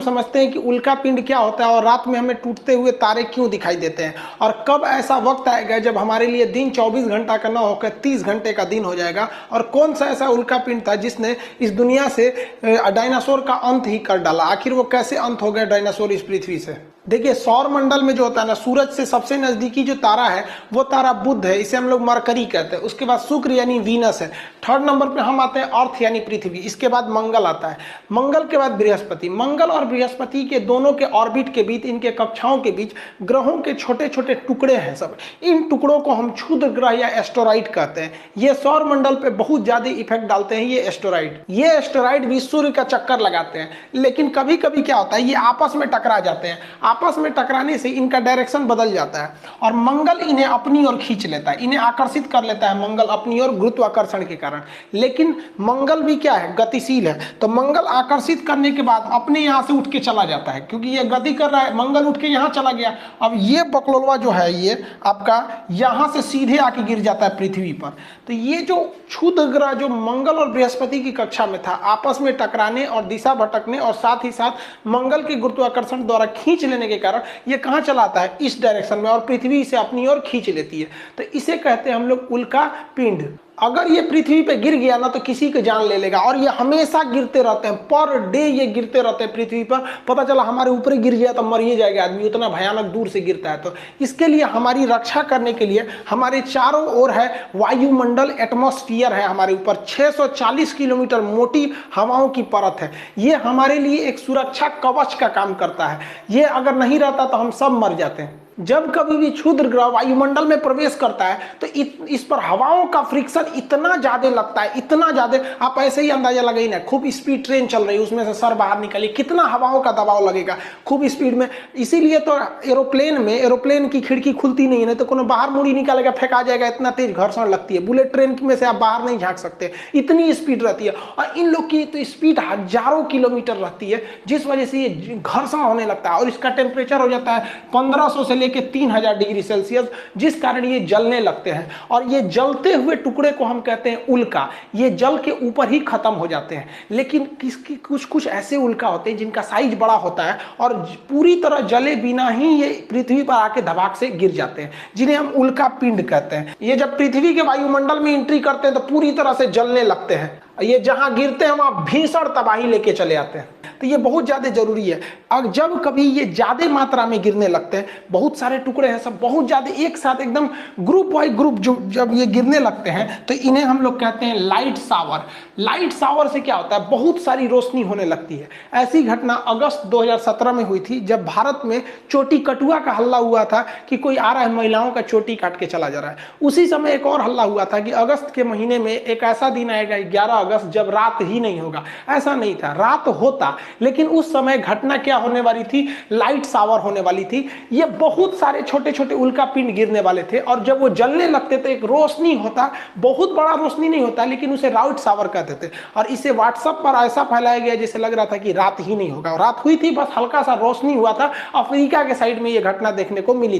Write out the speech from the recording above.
समझते हैं कि उल्का पिंड क्या होता है और रात में हमें टूटते हुए तारे क्यों दिखाई देते हैं, और कब ऐसा वक्त आएगा जब हमारे लिए दिन 24 घंटा का न होकर 30 घंटे का दिन हो जाएगा, और कौन सा ऐसा उल्का पिंड था जिसने इस दुनिया से डायनासोर का अंत ही कर डाला। आखिर वो कैसे अंत हो गया डायनासोर इस पृथ्वी से। देखिए, सौर मंडल में जो होता है ना, सूरज से सबसे नजदीकी जो तारा है वो तारा बुध है, इसे हम लोग मरकरी कहते हैं। उसके बाद शुक्र यानी वीनस है। थर्ड नंबर पे हम आते हैं अर्थ यानी पृथ्वी। इसके बाद मंगल आता है। मंगल के बाद बृहस्पति। मंगल और बृहस्पति के दोनों के ऑर्बिट के बीच, इनके कक्षाओं के बीच ग्रहों के छोटे छोटे टुकड़े हैं सब। इन टुकड़ों को हम क्षुद्र ग्रह या एस्टेरॉइड कहते हैं। ये सौर मंडल पे बहुत ज्यादा इफेक्ट डालते हैं ये एस्टेरॉइड। ये एस्टेरॉइड भी सूर्य का चक्कर लगाते हैं, लेकिन कभी कभी क्या होता है, ये आपस में टकरा जाते हैं। आपस में टकराने से इनका डायरेक्शन बदल जाता है और मंगल इन्हें अपनी ओर खींच लेता है, इन्हें आकर्षित कर लेता है मंगल अपनी ओर गुरुत्वाकर्षण के कारण। लेकिन मंगल भी क्या है, गतिशील है। तो मंगल आकर्षित करने के बाद अपने यहां से उठ के चला जाता है, क्योंकि ये गति कर रहा है। मंगल उठ के यहां चला गया। अब ये बकलोलवा जो है ये आपका यहां से सीधे आके गिर जाता है पृथ्वी पर। तो ये जो क्षुद्र ग्रह जो मंगल और बृहस्पति की कक्षा में था, आपस में टकराने और दिशा भटकने और साथ ही साथ मंगल के गुरुत्वाकर्षण द्वारा खींच लेने के कारण ये कहां चला आता है, इस डायरेक्शन में, और पृथ्वी से अपनी ओर खींच लेती है। तो इसे कहते हैं हम लोग उल्का पिंड। अगर ये पृथ्वी पे गिर गया ना तो किसी की जान ले लेगा, और ये हमेशा गिरते रहते हैं, पर डे ये गिरते रहते हैं पृथ्वी पर। पता चला हमारे ऊपर ही गिर गया तो मर ही जाएगा आदमी, उतना भयानक दूर से गिरता है। तो इसके लिए हमारी रक्षा करने के लिए हमारे चारों ओर है वायुमंडल, एटमॉस्फेयर है हमारे ऊपर। 640 किलोमीटर मोटी हवाओं की परत है। ये हमारे लिए एक सुरक्षा कवच का काम करता है। ये अगर नहीं रहता तो हम सब मर जाते हैं। जब कभी भी क्षुद्र ग्रह वायुमंडल में प्रवेश करता है तो इस पर हवाओं का फ्रिक्शन इतना ज्यादा लगता है, इतना ज्यादा, आप ऐसे ही अंदाजा लगाइए ना, खूब स्पीड ट्रेन चल रही है, उसमें से सर बाहर निकली, कितना हवाओं का दबाव लगेगा खूब स्पीड में। इसीलिए तो एरोप्लेन की खिड़की खुलती नहीं है, तो कोनो बाहर मुड़ी निकालेगा, फेंका जाएगा, इतना तेज घर्षण लगती है। बुलेट ट्रेन में से आप बाहर नहीं झांक सकते, इतनी स्पीड रहती है। और इन लोग की तो स्पीड हजारों किलोमीटर रहती है, जिस वजह से ये घर्षण होने लगता है और इसका टेम्परेचर हो जाता है 1500 से के 3000 डिग्री सेल्सियस, जिस कारण ये जलने लगते हैं। और ये जलते हुए टुकड़े को हम कहते हैं उल्का। ये जल के ऊपर ही खत्म हो जाते हैं। लेकिन किसकी कुछ ऐसे उल्का होते हैं जिनका साइज बड़ा होता है और पूरी तरह जले बिना ही ये पृथ्वी पर आके धमाक से गिर जाते हैं, जिन्हें हम उल्का पिंड कहते हैं। ये जब पृथ्वी के वायुमंडल में एंट्री करते हैं तो पूरी तरह से जलने लगते हैं। ये जहां गिरते हैं वहां भीषण तबाही लेके चले आते हैं। तो ये बहुत ज्यादा जरूरी है। और जब कभी ये ज्यादा मात्रा में गिरने लगते हैं, बहुत सारे टुकड़े हैं सब बहुत ज्यादा एक साथ एकदम ग्रुप बाई ग्रुप जब ये गिरने लगते हैं तो इन्हें हम लोग कहते हैं लाइट शावर। लाइट शावर से क्या होता है, बहुत सारी रोशनी होने लगती है। ऐसी घटना अगस्त 2017 में हुई थी, जब भारत में चोटी कटुआ का हल्ला हुआ था कि कोई आ रहा है महिलाओं का चोटी काट के चला जा रहा है। उसी समय एक और हल्ला हुआ था कि अगस्त के महीने में एक ऐसा दिन आएगा 11 अगस्त जब रात ही नहीं होगा। ऐसा नहीं था, रात होता, लेकिन उस समय घटना क्या होने वाली थी, लाइट शावर होने वाली थी। ये बहुत सारे छोटे छोटे उल्का पिंड गिरने वाले थे और जब वो जलने लगते तो एक रोशनी होता, बहुत बड़ा रोशनी नहीं होता, लेकिन उसे लाइट शावर कहते थे। और इसे व्हाट्सएप पर ऐसा फैलाया गया जैसे लग रहा था कि रात ही नहीं होगा। रात हुई थी, बस हल्का सा रोशनी हुआ था। अफ्रीका के साइड में ये घटना देखने को मिली।